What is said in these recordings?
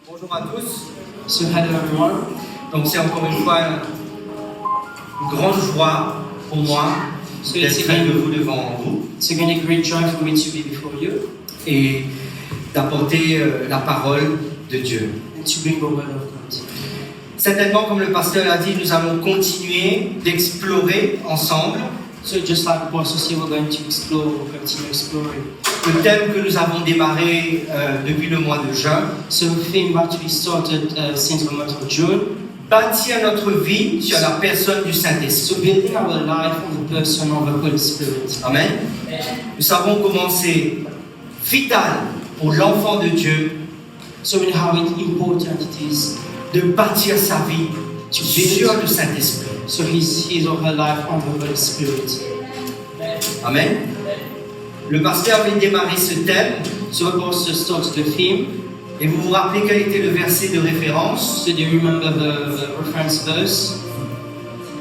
Bonjour à tous. So hello everyone. Donc c'est encore une fois une grande joie pour moi d'être près de vous devant vous It's again a great joy for me to be before you et d'apporter la parole de Dieu. and to bring the word of God. Certainement, comme le pasteur l'a dit, nous allons continuer d'explorer ensemble So just like the pastor said, we're going to explore, we'll continue exploring. le thème que nous avons démarré depuis le mois de juin. So the theme that we started since the month of June. Bâtir notre vie sur la personne du So Saint-Esprit. building our life on the person of the Holy Spirit. Amen. Nous savons comment c'est vital pour l'enfant de Dieu So we know how important it is. de bâtir sa vie sur le Saint-Esprit. So his or her life on the Holy Spirit. Amen. Le pasteur avait démarré ce thème So the pastor started the theme. et vous vous rappelez quel était le verset de référence? So do you remember the reference verse?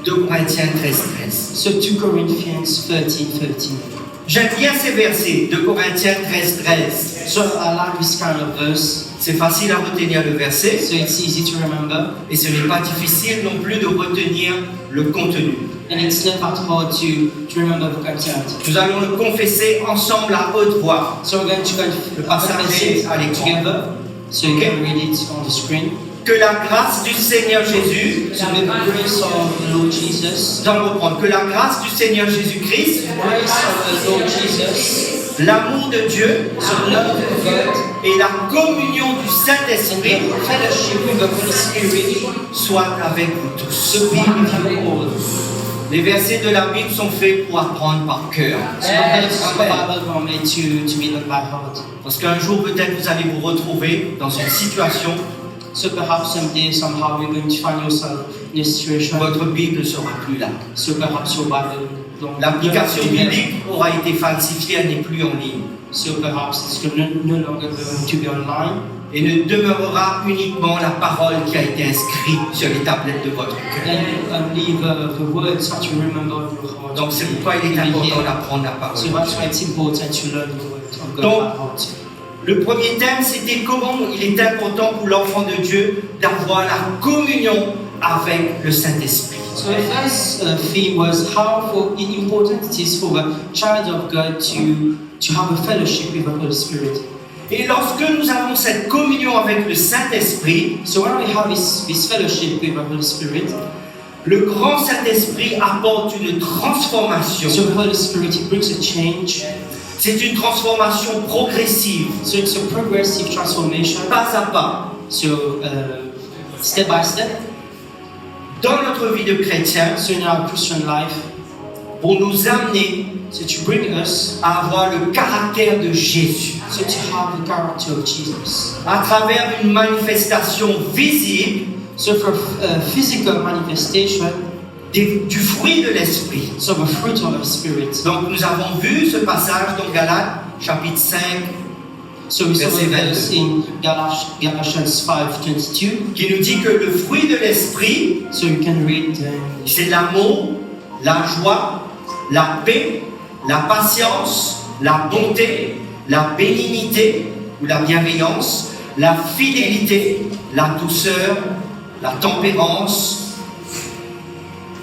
2 Corinthiens 13. So 2 Corinthians 13:13. J'aime bien ces versets, 2 Corinthiens 13. So I like this kind of verse. C'est facile à retenir le verset So it's easy to remember, et ce n'est pas difficile non plus de retenir le contenu. and it's not that hard to remember the content. Nous allons le confesser ensemble à haute voix. So we're going to Le passage confess à it l'écran. together, so you can read it on the screen. Que la grâce du Seigneur Jésus, So may the grace of the Lord Jesus, nous allons reprendre, que la grâce du Seigneur Jésus-Christ, grace of the Lord Jesus, l'amour de Dieu so love of God, et la communion du and Saint-Esprit the fellowship with the Holy Spirit, soient avec vous tous. so be with you all. Les versets de la Bible sont faits pour apprendre par cœur. So the verses of the Bible were made to be learned by heart. Parce qu'un jour, peut-être, vous allez vous retrouver dans une situation So perhaps someday, somehow, you're going to find yourself in a où situation. votre Bible ne sera plus là. So perhaps your Bible don't. L'application biblique aura été falsifiée, elle n'est plus en ligne. So perhaps it's no longer going to be online. Et ne demeurera uniquement la parole qui a été inscrite sur les tablettes de votre cœur. And leave the words that you remember in your heart. Donc c'est pourquoi il est important d'apprendre la parole. So that's why it's important to learn the word of God Donc, by heart. Le premier thème, c'était comment il est important pour l'enfant de Dieu d'avoir la communion avec le Saint-Esprit. So the first theme was how important it is for the child of God to have a fellowship with the Holy Spirit. Et lorsque nous avons cette communion avec le Saint-Esprit, So when we have this fellowship with the Holy Spirit, le grand Saint-Esprit apporte une transformation. so the Holy Spirit, it brings a change. C'est une transformation progressive, So it's a progressive transformation. pas à pas. So step by step. Dans notre vie de chrétien, So in our Christian life, pour nous amener so to bring us, à avoir le caractère de Jésus, so to have the character of Jesus. à travers une manifestation visible So for physical manifestation, du fruit de l'Esprit. so the fruit of the Spirit. Donc nous avons vu ce passage dans Galates chapitre 5 So we saw Verset the verse 22. in Galatians 5:22. qui nous dit que le fruit de l'Esprit, So you can read c'est l'amour, la joie, la paix, la patience, la bonté, la bénignité ou la bienveillance, la fidélité, la douceur, la tempérance.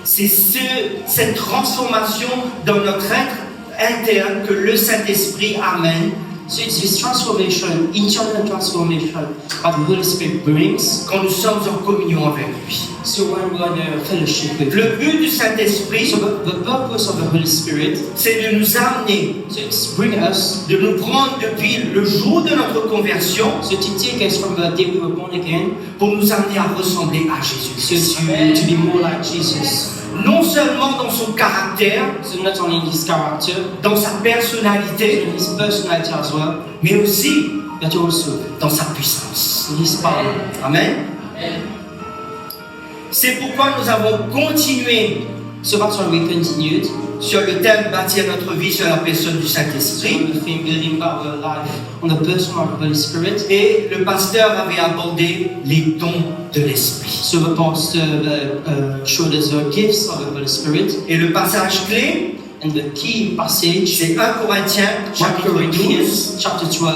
C'est cette transformation dans notre être interne que le Saint-Esprit amène so it's this transformation, internal transformation that the Holy Spirit brings. quand nous sommes en communion avec lui. So when we're in a fellowship with Him. Le but du Saint-Esprit, So the purpose of the Holy Spirit, c'est de nous amener, so it's bring us, de nous prendre depuis le jour de notre conversion so to take us from the day we were born again, pour nous amener à ressembler à so Jésus. to be more like Jesus. Non seulement dans son caractère, So not only in His character, dans sa but personnalité, in His personality as well, mais aussi but also dans sa puissance. in His power. Amen. C'est pourquoi nous avons continué So that's why we continued sur le thème bâtir notre vie sur la personne du so Saint-Esprit. the theme building our life on the person of the Holy Spirit. Et le pasteur avait abordé les dons de l'Esprit. So the pastor showed us the gifts of the Holy Spirit, Et le passage clé, and the key passage, c'est 1 Corinthiens 1 chapitre 12, Corinthians chapter 12,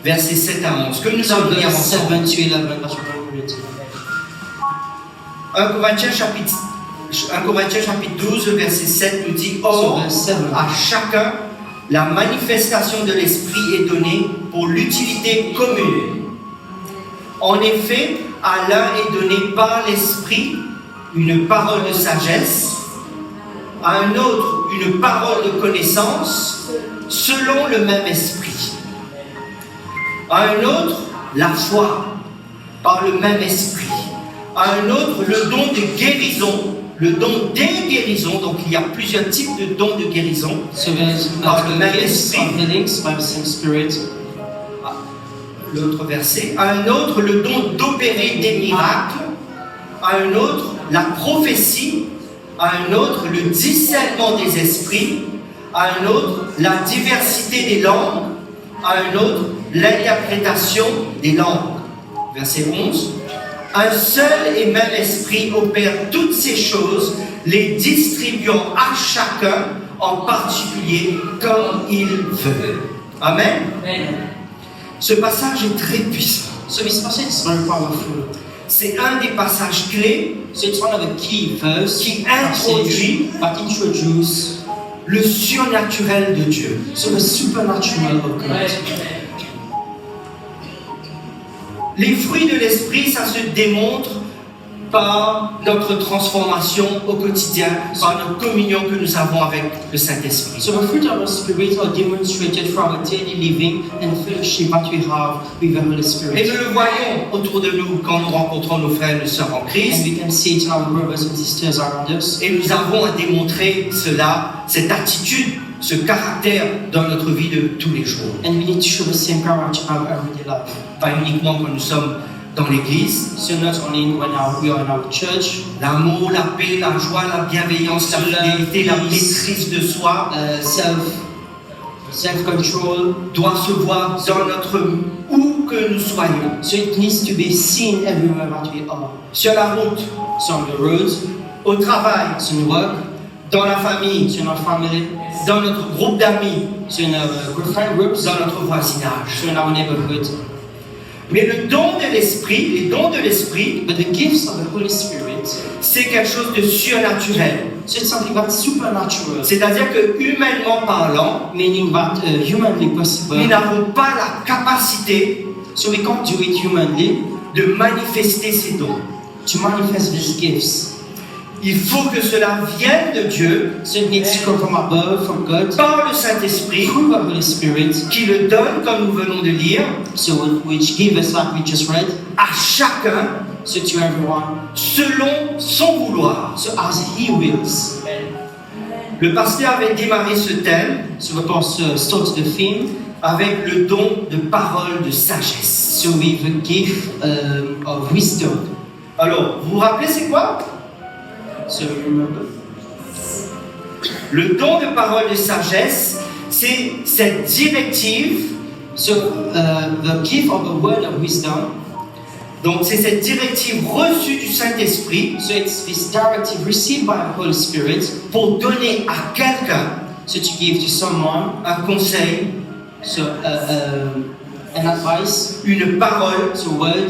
versets 7 à 11, que nous So allons lire verse ensemble. 7 to 11, that's what I'm reading. 1 Corinthiens chapitre 12, verset 7 nous dit: So Or, verse 7. à chacun, la manifestation de l'Esprit est donnée pour l'utilité commune. En effet, à l'un est donné par l'Esprit une parole de sagesse, à un autre une parole de connaissance, selon le même Esprit. À un autre, la foi, par le même Esprit. À un autre, le don de guérison, le don des guérisons. Donc il y a plusieurs types de dons de guérison. So there's Par le même gifts esprit. of healings by the same Spirit. L'autre verset. À un autre, le don d'opérer des miracles. À un autre, la prophétie. À un autre, le discernement des esprits. À un autre, la diversité des langues. À un autre, l'interprétation des langues. Verset 11. Un seul et même esprit opère toutes ces choses, les distribuant à chacun en particulier comme il veut. Amen. Ce passage est très puissant. So this passage is very powerful. C'est un des passages clés So it's one of the key verses qui introduit that introduce le surnaturel de Dieu. so the supernatural of God. Les fruits de l'esprit, ça se démontre par notre transformation au quotidien, par notre communion que nous avons avec le Saint-Esprit. So the fruit of the Spirit are demonstrated from our daily living and fellowship that we have with the Holy Et Spirit. nous le voyons autour de nous quand nous rencontrons nos frères et nos sœurs en And Christ. we can see it in our brothers and sisters around us. Et nous avons à démontrer cela, cette attitude, ce caractère dans notre vie de tous les jours. And we need to show the same character in our everyday life. Pas uniquement quand nous sommes dans l'église. So not only when we are in our church, L'amour, la paix, la joie, la bienveillance, la fidélité, la maîtrise de soi self-control. doit se voir dans notre où que nous soyons. So it needs to be seen everywhere that we are. Sur la route, So on the roads, au travail, so in work, dans la famille, so in our family, dans notre groupe d'amis, so in our friend groups, dans notre voisinage. so in our neighborhood. Mais le don de l'esprit, les dons de l'esprit, But the gifts of the Holy Spirit, c'est quelque chose de surnaturel. so it's something that's supernatural, C'est-à-dire que humainement parlant, meaning that humanly possible. nous n'avons pas la capacité So we can't do it humanly de manifester ces dons. to manifest these gifts. Il faut que cela vienne de Dieu So it needs to come from above, from God, par le Saint-Esprit through the Holy Spirit, qui le donne, comme nous venons de lire, so which give us like we just read, à chacun so to everyone, selon son vouloir. so as He wills. Le pasteur avait démarré ce thème So the pastor starts the theme, avec le don de parole de sagesse. so with the gift of wisdom. Alors, vous vous rappelez c'est quoi? So you remember? Le don de parole de sagesse, c'est cette directive. So the gift of the word of wisdom, Donc, c'est cette directive reçue du Saint-Esprit so it's this directive received by the Holy Spirit, pour donner à quelqu'un so to give to someone, un conseil, so an advice, une parole, so word,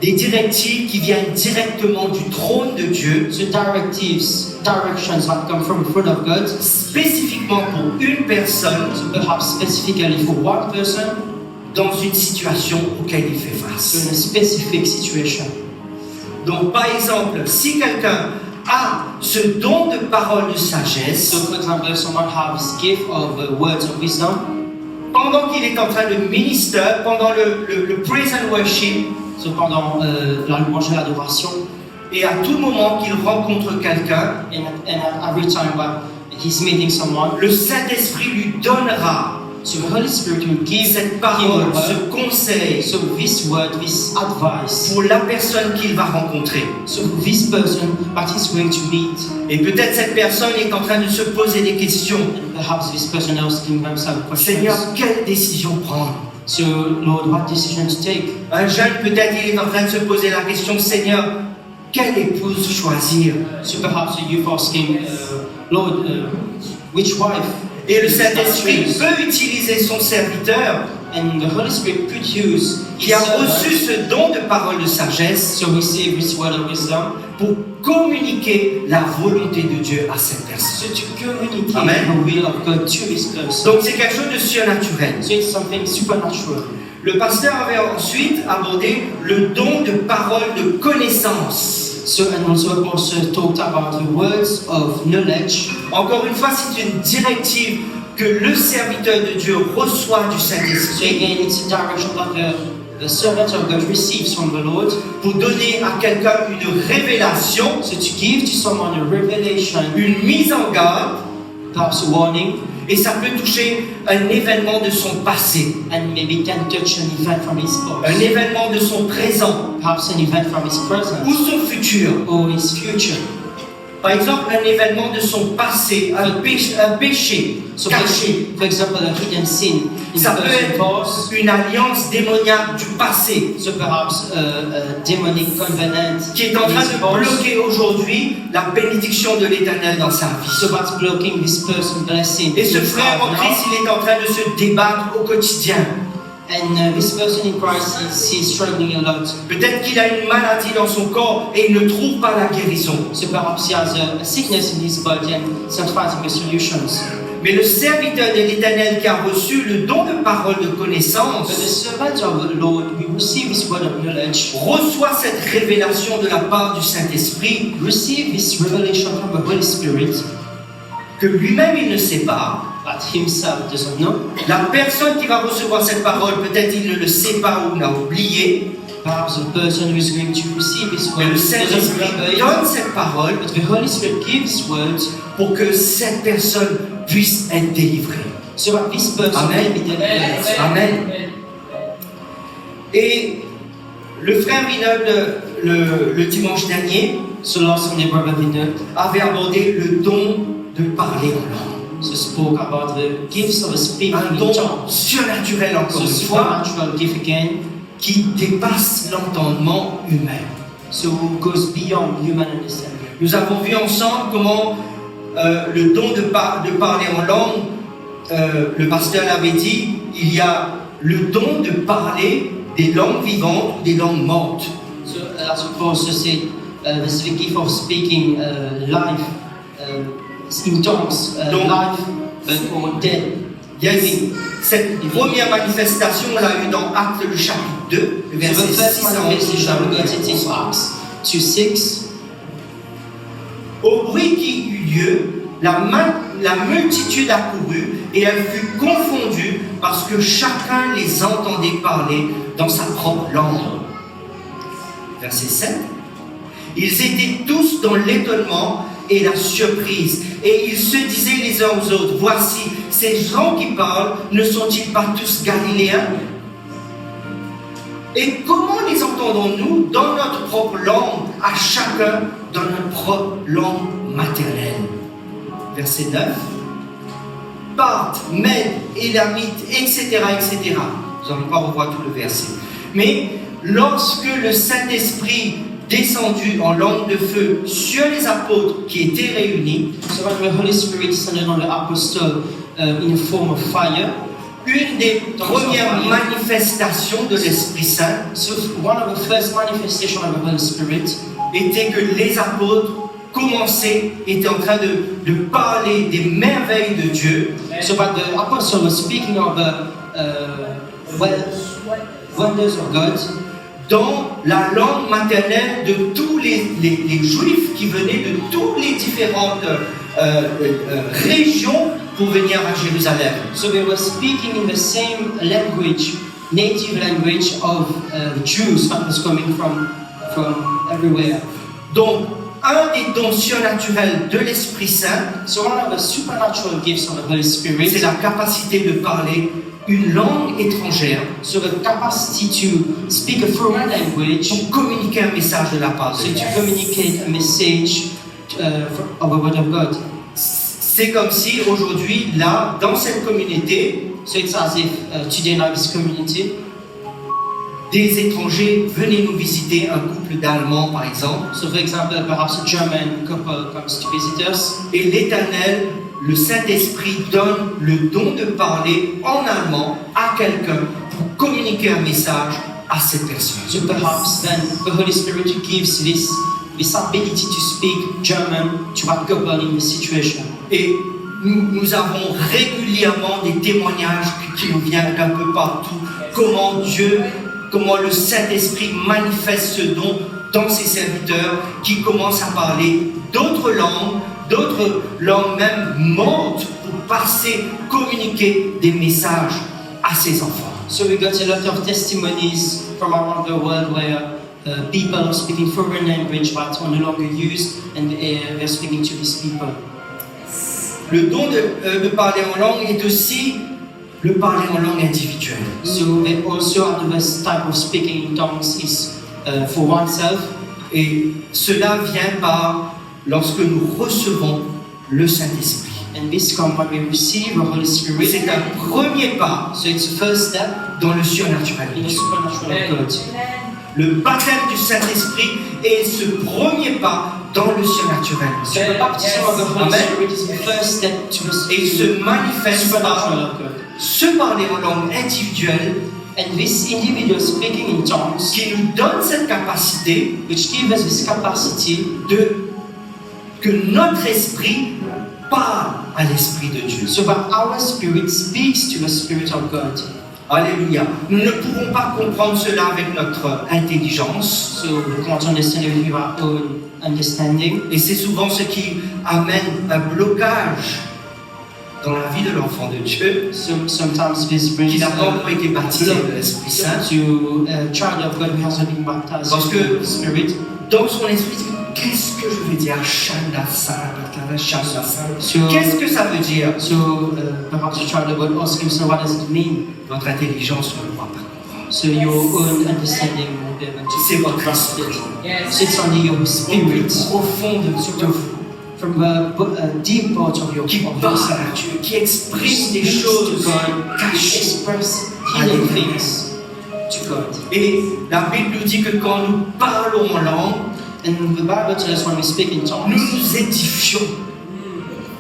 des directives qui viennent directement du trône de Dieu, so directives, directions that come from the throne of God, spécifiquement pour une personne so perhaps specifically for one person, dans une situation auquel il fait so face. in a specific situation. Donc, par exemple, si quelqu'un a ce don de parole de sagesse, So for example, if someone has this gift of words of wisdom, pendant qu'il est en train de ministère, pendant le praise and worship, so pendant la louange et l'adoration, et à tout moment qu'il rencontre quelqu'un, and at every time that he's meeting someone, le Saint-Esprit lui donnera so the Holy Spirit will give cette him parole, a ce word, conseil so this word, this advice, pour la personne qu'il va rencontrer. so this person that he's going to meet, Et peut-être cette personne est en train de se poser des questions. and perhaps this person asking themselves Seigneur, questions. quelle décision prendre? So Lord, what decision to take? Un jeune, peut-être, il est en train de se poser la question, Seigneur, quelle épouse choisir? So perhaps the youth asking, Lord, which wife? Et le should I Saint-Esprit choose? peut utiliser son serviteur And the Holy Spirit could use qui his a reçu servant ce don de parole de sagesse to receive this word of wisdom, pour communiquer la volonté de Dieu à cette personne. so to communicate Amen. the will of God to this person. Donc c'est quelque chose de surnaturel. So it's something supernatural. Le pasteur avait ensuite abordé le don de parole de connaissance. So, and also Apostle talked about the words of knowledge. Encore une fois, c'est une directive que le serviteur de Dieu reçoit du So Saint-Esprit again, it's a direction that the servant of God receives from the Lord. pour donner à quelqu'un une révélation, So to give to someone a revelation, une mise en garde, perhaps a warning, et ça peut toucher un événement de son passé, and maybe can touch an event from his un past, événement de son présent perhaps an event from his ou present son futur. or his future. Par exemple, un événement de son passé, un péché So caché. for example, a hidden sin in Ça the peut person's être past. une alliance démoniaque du passé So perhaps a demonic covenant qui est en in train his de past. bloquer aujourd'hui la bénédiction de l'Éternel dans sa vie. So that's blocking this person blessing. Et ce in his frère life en now. Christ, il est en train de se débattre au quotidien. And this person in Christ is struggling a lot. Peut-être qu'il a une maladie dans son corps et il ne trouve pas la guérison. So perhaps he has a sickness in his body and is not finding the solutions. Mais le serviteur de l'Éternel qui a reçu le don de parole de But the connaissance servant of the Lord, we receive this word of knowledge, reçoit cette révélation de la part du Saint-Esprit receive this revelation from the Holy Spirit que lui-même il ne sait pas. that himself doesn't know. La personne qui va recevoir cette parole, peut-être il ne le sait pas ou l'a oublié, Perhaps the person who is going to receive this mais word le doesn't Saint-Esprit remember it. donne cette parole But the Holy Spirit gives words pour que cette personne puisse être délivrée. so that this person Amen. may be delivered. Amen. Et le frère Vinod, le dimanche dernier, So last Sunday, Brother Vinod avait abordé le don de parler en langue. so spoke about the gifts of speaking Un in don tongues. surnaturel, encore So une fois, supernatural gift again. qui dépasse l'entendement humain. So goes beyond human understanding. Nous avons vu ensemble comment le don de parler en langue, le pasteur l'avait dit, il y a le don de parler des langues vivantes ou des langues mortes. So as we also said, there's the gift of speaking live in tongues, Donc- live or dead. Yes. Cette première manifestation, on l'a eu dans Actes le chapitre 2, le So the verset first 6 à manifestation we 11. got it in Acts 2:6. Au bruit qui eut lieu, la multitude accourut et elle fut confondue parce que chacun les entendait parler dans sa propre langue. Verset 7. Ils étaient tous dans l'étonnement et la surprise, et ils se disaient les uns aux autres, voici, ces gens qui parlent, ne sont-ils pas tous galiléens? Et comment les entendons-nous dans notre propre langue, à chacun dans notre propre langue maternelle? Verset 9. Parthes, Mèdes, Élamites, etc., etc. Nous n'allons pas revoir tout le verset. Mais lorsque le Saint-Esprit descendu en langue de feu sur les apôtres qui étaient réunis, So when the Holy Spirit descended on the apostle in a form of fire, une des premières manifestations de l'Esprit Saint so one of the first manifestations of the Holy Spirit était que les apôtres étaient en train de parler des merveilles de Dieu, so that the apostle was speaking of the wonders of God dans la langue maternelle de tous les Juifs qui venaient de toutes les différentes régions pour venir à Jérusalem. So they were speaking in the same language, native language of Jews that was coming from everywhere. Donc, un des dons surnaturels de l'Esprit Saint, So one of the supernatural gifts of the Holy Spirit, c'est la capacité de parler une langue étrangère so the capacity to speak a foreign language, pour communiquer un message de la part de so Dieu. to communicate a message of the Word of God. C'est comme si aujourd'hui, là, dans cette communauté, So it's as if today in this community, des étrangers venaient nous visiter, un couple d'Allemands par exemple, so for example, perhaps a German couple comes to visit us, et l'Éternel, le Saint-Esprit, donne le don de parler en allemand à quelqu'un communiquer un message à cette personne. So perhaps then the Holy Spirit gives this ability to speak German to what God in the situation. Et nous avons régulièrement des témoignages qui nous viennent d'un peu partout. Comment le Saint-Esprit manifeste ce don dans ses serviteurs qui commencent à parler d'autres langues même mortes pour passer, communiquer des messages à ses enfants. So we got a lot of testimonies from around the world where people are speaking foreign language that are no longer used and they're speaking to these people. Le don de parler en langue est aussi le parler en langue individuelle. So they also have this type of speaking in tongues is for oneself. Et cela vient par lorsque nous recevons le Saint-Esprit. And this comes when we receive the Holy Spirit. C'est un premier pas So it's the first step dans le surnaturel. in the supernatural of God. Le baptême du Saint-Esprit est ce premier pas dans le surnaturel. So the baptism of the Holy Amen. Spirit is the first step to the Et il se manifeste supernatural par of God. se parler en langue individuelle And this individual speaking in tongues, qui nous donne cette capacité which gives us this capacity que notre esprit parle à l'Esprit de Dieu. so that our spirit speaks to the Spirit of God. Alléluia. Nous ne pouvons pas comprendre cela avec notre intelligence. So we can't understand it with our own understanding. Et c'est souvent ce qui amène un blocage dans la vie de l'enfant de Dieu So sometimes this brings qui n'a pas encore été baptisé de l'Esprit Saint. to a child of God who hasn't been baptized Parce que- with the Spirit. Dans son esprit, il dit, qu'est-ce que je veux dire? Shalala, salala, shalala. So, Qu'est-ce que ça veut dire? perhaps the child of God asks him, so what does it mean? Votre intelligence ne le croit pas. So your own understanding will be able to C'est votre trust it. esprit. So it's only your Au plus spirit profond de vous, from the deep part of your qui parle à Dieu, qui exprime des choses to God, cachées. express hidden things to God. Et la Bible nous dit que quand nous parlons en langue, And the Bible tells us when we speak in nous tongues, nous édifions.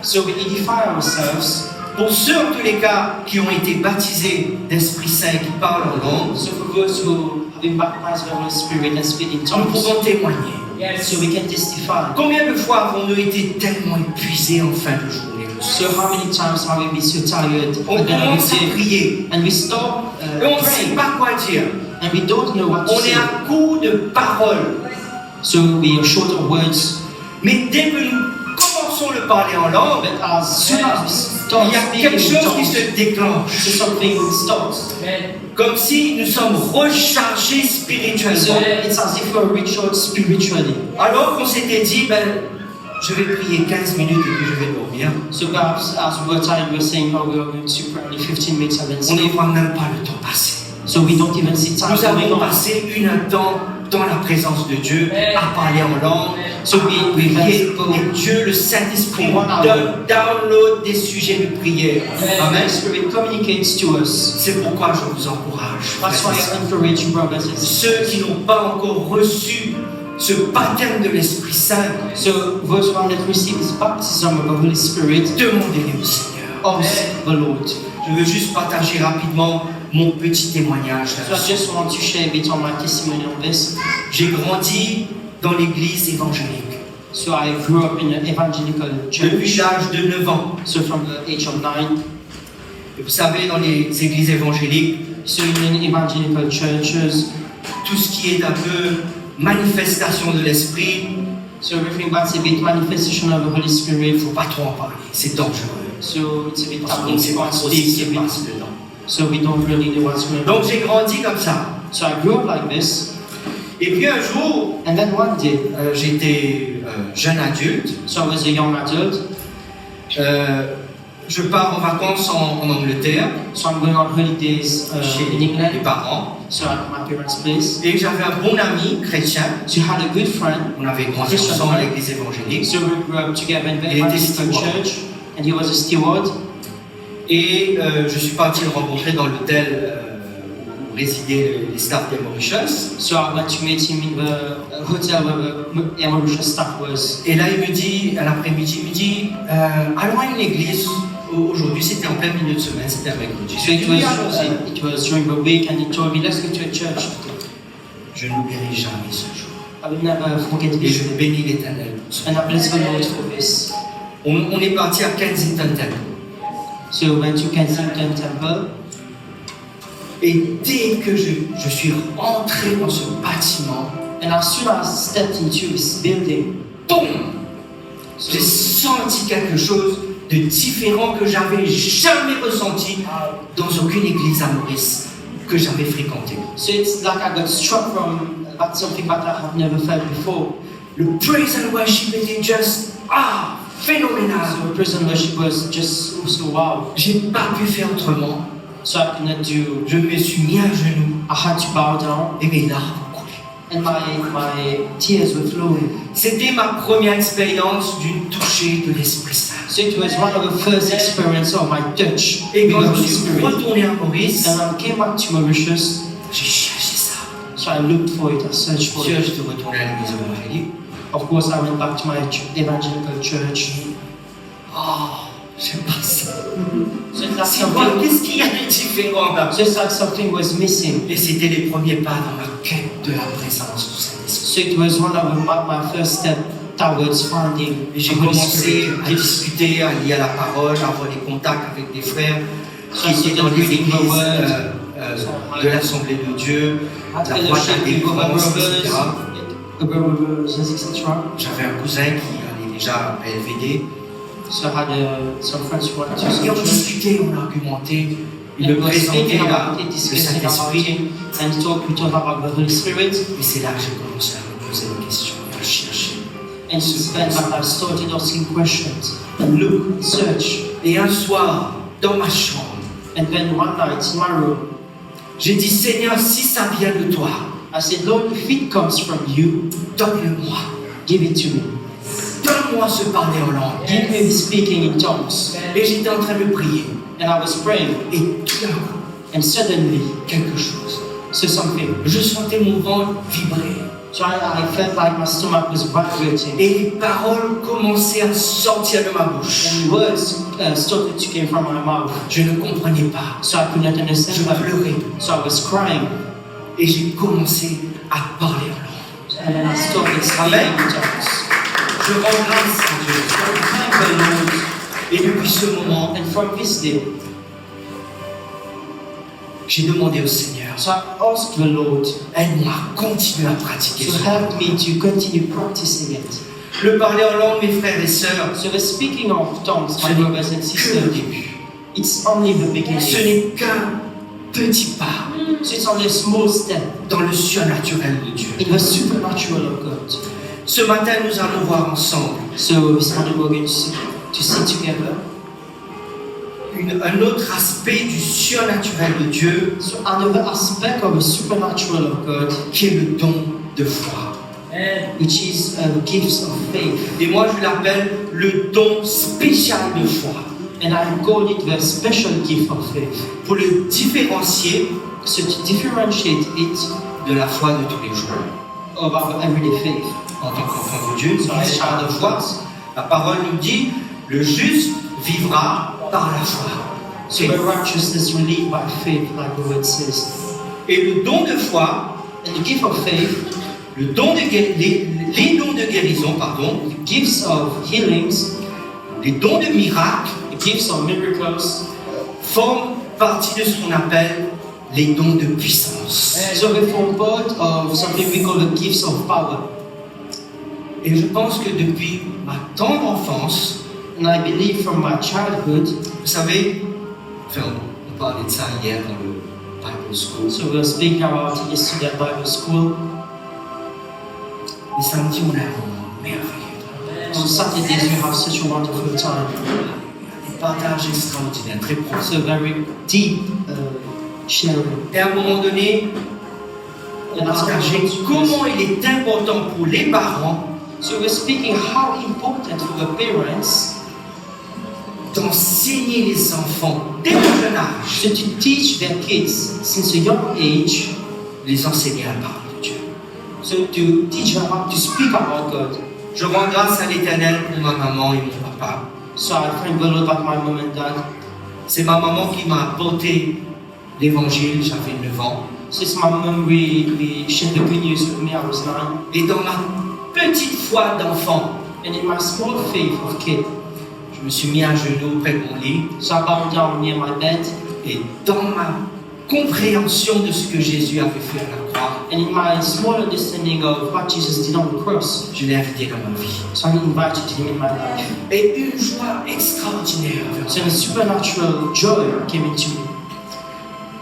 so we edify ourselves. Pour ceux, en tous les cas, qui ont été baptisés d'Esprit Saint et qui parlent en langue, So for those who have been baptized by the Holy Spirit and speak in nous tongues, pouvons témoigner. so we can testify. Combien de fois avons-nous été tellement épuisés en fin de journée? So how many times have we been so tired On at the end of commence the à day prier and we stop et on ne sait praying pas quoi dire. and we don't know what to On est say. à court de paroles. So we are short of words. Mais dès que nous commençons à parler en langue, But as soon as we start il y a speaking quelque in chose qui tongues, se déclenche. so something stops. Comme si nous sommes rechargés So spirituellement. it's as if we're recharged spiritually. Alors qu'on s'était dit, je vais prier 15 minutes et puis je vais dormir. So perhaps as we were tired, we were saying, oh, we are going to pray only 15 minutes and then On ne sleep. voit même pas le temps passer. So we don't even see time Nous going avons on. passé un temps dans la présence de Dieu, à parler en langue, So we prier, have et Dieu, le Saint-Esprit, For 1 hour. donne download des sujets de prière. the Amen. Holy Spirit communicates to us. C'est pourquoi je vous encourage, That's frères why et sœurs. I encourage you, brothers and sisters. Ceux qui n'ont pas encore reçu ce baptême de l'Esprit Saint, So those who have not received this baptism of the Holy Spirit, demandez-le au Seigneur. ask the Lord. Je veux juste partager rapidement mon petit témoignage. So I just want to share a bit on my testimony on this. J'ai grandi dans l'église évangélique. So I grew up in an evangelical Depuis church. l'âge de 9 ans. So from the age of 9. Et vous savez, dans les églises évangéliques, So in evangelical churches, tout ce qui est un peu manifestation de l'esprit, so everything that's a bit manifestation of the Holy il ne Spirit. faut pas trop en parler, c'est dangereux. So it's a bit Parce qu'on taboo ne sait to pas trop ce qui speak se a bit. passe dedans. So we don't really know what's going on. Donc j'ai grandi comme ça. So I grew up like this. Et puis un jour, And then one day, j'étais jeune adulte, so I was a young adult. je pars en vacances en Angleterre, So I'm going on holidays chez in mes England. parents. So at my parents' place. Et j'avais un bon ami chrétien, So I had a good friend. on avait grandi ensemble à l'église évangélique. So we grew up together in the Il était evangelical steward. church. And he was a steward. Et je suis parti le rencontrer dans l'hôtel où résidaient les staffs des Mauritius. So I went to meet him in the hotel where the Mauritius staff was. Et là, il me dit, à l'après-midi, il me dit allons à une église aujourd'hui, c'était en plein milieu de semaine, c'était un mercredi. So it was during the week, and he told me, let's go to a church. Je n'oublierai jamais ce jour. I will never forget Et this. je bénis l'Éternel pour ça. And I bless the Lord for this. On est parti à Kensington Temple. So we went to Kensington Temple. Et dès que je suis rentré dans ce bâtiment, And as soon as I stepped into this building, boum, j'ai senti quelque chose de différent que j'avais jamais ressenti dans aucune église à Maurice que j'avais fréquentée. so it's like I got struck from about something that I have never felt before. Le praise and worship était just phénoménal. So the praise and worship was just so wow. J'ai pas pu faire autrement. So I could not do. Je me suis mis à genoux I had to bow down, et mes larmes coulaient. and my tears were flowing. C'était ma première expérience d'une touchée de l'Esprit Saint. So it was one of the first experience of my touch Et with quand the je Holy suis Spirit. retourné à Maurice, And when I came back to Mauritius, j'ai cherché ça. so I looked for it, I searched for Sûr, it. je suis retourné à l'église évangélique. Of course, I went back to my evangelical church. J'aime pas ça. So it's like C'est quoi? something, Qu'est-ce qu'il y a de différent là? so it's like something was missing. Et c'était les premiers pas dans la quête de la présence du Saint-Esprit. So it was one of my first step towards finding Et j'ai the Holy commencé Spirit. à discuter, à lire la parole, à avoir des contacts avec des frères qui étaient dans So I une started église reading the word. de l'Assemblée de Dieu, I la had foi fellowship with other d'indépendance, brothers, etc. other brothers, etc. J'avais un cousin qui allait déjà à LVD. So I had some friends who went to Et on some church. discutait, on argumentait. Il And me we were présentait speaking là, about it, le discussing about Saint-Esprit. it, and he told about the Holy Spirit. Et c'est là que j'ai commencé à me poser des questions et à chercher. And then I started asking questions and look, search. Et un soir, dans ma chambre, And then one night in my room, j'ai dit, Seigneur, si ça vient de toi, I said, Lord, if it comes from you, donne-le-moi. give it to me. Donne-moi ce parler en langue. Give me the speaking in tongues. Et j'étais en train de prier. And I was praying, Et tout d'un coup, and suddenly, quelque chose. so something. Je sentais mon ventre vibrer. So I felt like my stomach was vibrating. Et les paroles commençaient à sortir de ma bouche. And words started to come from my mouth. Je ne comprenais pas. So I could not Je understand that. pleurais. So I was crying. Et j'ai commencé à parler en langue. And then I started speaking Amen. in tongues. Je rends grâce à Dieu. So I thank the Lord. Et depuis ce moment, And from this day, j'ai demandé au Seigneur, so I asked the Lord aide-moi à continuer à pratiquer to ce help me to continue practicing it. Le parler en langue, mes frères et sœurs, So the speaking of tongues, ce my n'est brothers and que le sisters, début. it's only the Ce beginning. n'est qu'un petit pas So it's only a small step dans le surnaturel de Dieu. in the supernatural of God. Ce matin, nous allons voir ensemble So this morning we're going to see together. un autre aspect du surnaturel de Dieu, So another aspect of the supernatural of God, qui est le don de foi. which is gifts of faith. Et moi, je l'appelle le don spécial de foi, And I call it the special gift of faith. pour le différencier So to differentiate it de la foi de tous les jours. of our everyday faith. En tant qu'enfant de Dieu, nous So as sommes child de of foi. God. La parole nous dit, le juste vivra par la foi. So the righteousness will live by faith, like the word says. Et le don de foi, And the gift of faith, les dons de guérison, pardon, the gifts of healings, les dons de miracles, the gifts of miracles, forment partie de ce qu'on appelle les dons de puissance. so they form part of something we call the gifts of power. Et je pense que depuis ma tendre enfance, And I believe from my childhood, vous savez, enfin, on parlait de ça hier dans le Bible School, so we were speaking about it yesterday at Bible school. les samedis, on a un moment merveilleux. On Saturdays we have such a wonderful time. Des partages extraordinaires, très profonds. So very deep sharing. Et à un moment donné, on And that's partageait comment il est important pour les parents So we're speaking how important for the parents d'enseigner les enfants dès le jeune âge, so to teach their kids since a young age, les enseigner la parole de Dieu. so to teach them how to speak about God. Je rends grâce à l'Éternel pour ma maman et mon papa. So I thank the Lord that my mom and dad. C'est ma maman qui m'a apporté l'évangile, j'avais 9 ans. Since my mom we shared the good news with me, I was 9. Et dans ma petite foi d'enfant, And in my small faith of kid, je me suis mis à genoux près de mon lit. so I bowed down near my bed. Et dans ma compréhension de ce que Jésus avait fait à la croix, And in my small understanding of what Jesus did on the cross, je l'ai invité dans ma vie. so I invited him in my life. Et une joie extraordinaire. So a supernatural joy came into me.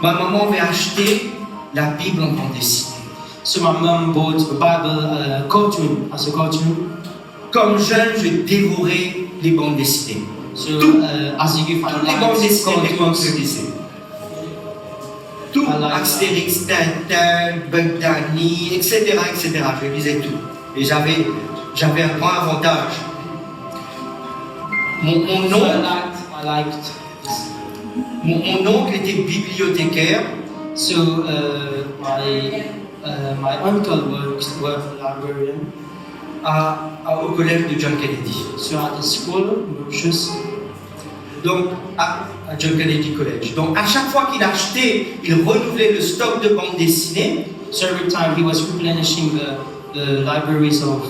Ma maman avait acheté la Bible en bande dessinée. So my mom bought a Bible cartoon as a cartoon. Comme jeune, je dévorais les bandes dessinées. So Tout. as a youth, I Toutes les bandes liked dessinées que je cartoons. lisais. Tout, I like Astérix, Tintin, Bugs Bunny, etc., etc. Je lisais tout. Et j'avais un grand avantage. Mon So oncle, I liked. mon oncle était bibliothécaire. So my uncle worked a librarian. Au collège de John Kennedy. So at the school, Mauritius. Donc, à John Kennedy College. Donc, à chaque fois qu'il achetait, il renouvelait le stock de bandes dessinées. So every time he was replenishing the libraries of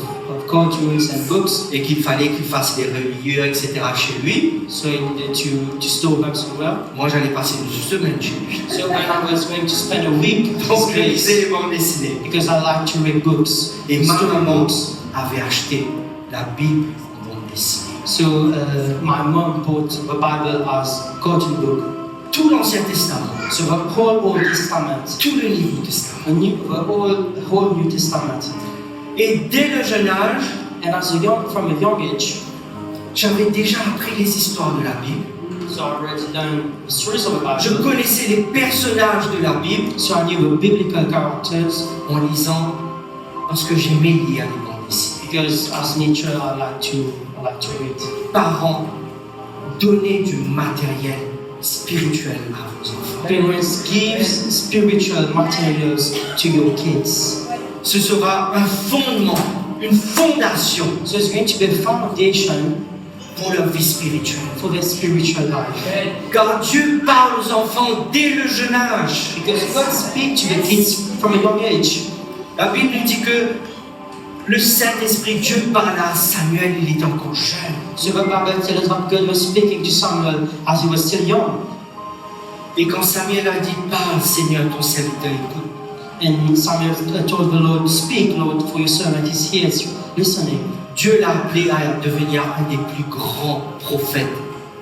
cartoons and books. Et qu'il fallait qu'il fasse des reliures, etc. chez lui. So he needed to store them somewhere. Moi, j'allais passer une semaine chez lui. So when I was going to spend a week at Donc, his je lisais place, les bandes dessinées. because I like to read books, Et ma story maman books. avait acheté la Bible en bande dessinée. So my mom bought the Bible as cartoon book. Tout l'Ancien Testament, So the whole Old Testament, tout le Nouveau Testament. the whole New Testament. Et dès le jeune âge, And from a young age, j'avais déjà appris les histoires de la Bible. so I already learned the stories of the Je Bible. connaissais les personnages de la Bible So I knew the biblical characters en lisant, parce que j'aimais lire les bandes dessinées. because as nature I like to read. Parents, donnez du matériel spirituel à vos enfants. Parents give spiritual materials to your kids. Ce sera un fondement, une fondation So it's going to be a foundation pour leur vie spirituelle. for their spiritual life. Car Dieu parle aux enfants dès le jeune âge. Because God speaks to the kids from a young age. La Bible nous dit que le Saint-Esprit, Dieu parle à Samuel, il est encore jeune. So the Bible tells us that God was speaking to Samuel as he was still young. Et quand Samuel a dit, parle Seigneur, ton serviteur écoute. And Samuel told the Lord, speak, Lord, for your servant is here listening. Dieu l'a appelé à devenir un des plus grands prophètes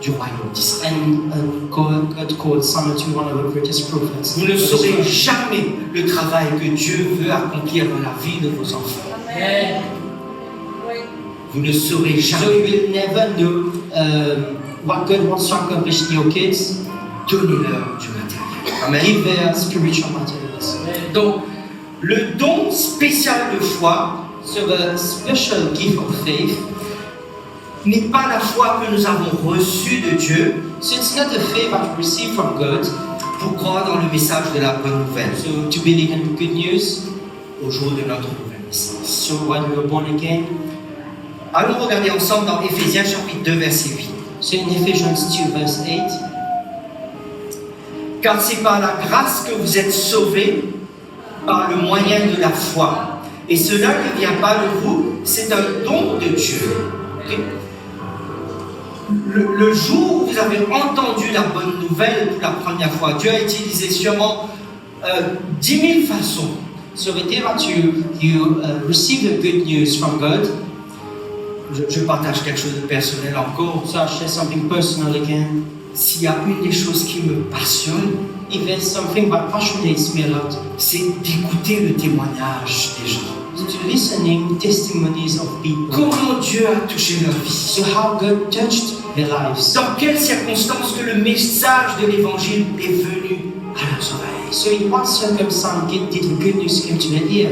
du royaume d'Israël. And God called Samuel to be one of the greatest prophets. Vous ne saurez jamais le travail que Dieu veut accomplir dans la vie de vos enfants. Vous ne saurez So jamais. you will never know what God wants to accomplish in your kids. Donnez-leur du matériel. Amen. Give their spiritual materials. Donc, le don spécial de foi So the special gift of faith, n'est pas la foi que nous avons reçue de Dieu so it's not the faith that we receive from God, pour croire dans le message de la bonne nouvelle so to believe in the good news, au jour de notre nouvelle naissance. so when we were born again. Allons regarder ensemble dans Éphésiens chapitre 2 verset 8. So in Ephesians 2 verse 8, Car c'est par la grâce que vous êtes sauvés par le moyen de la foi. Et cela ne vient pas de vous, c'est un don de Dieu. Ok? Le jour où vous avez entendu la bonne nouvelle pour la première fois, Dieu a utilisé sûrement 10 000 façons. so the day that you receive the good news from God, Je partage quelque chose de personnel encore. so I share something personal again. S'il y a une des choses qui me passionne, If there's something that passionates me a lot, c'est d'écouter le témoignage des gens. to listening testimonies of people. Comment Dieu a touché leur vie. So how God touched their lives. Dans quelles circonstances que le message de l'évangile est venu à leurs oreilles. So in what circumstance did the good news come to their ear?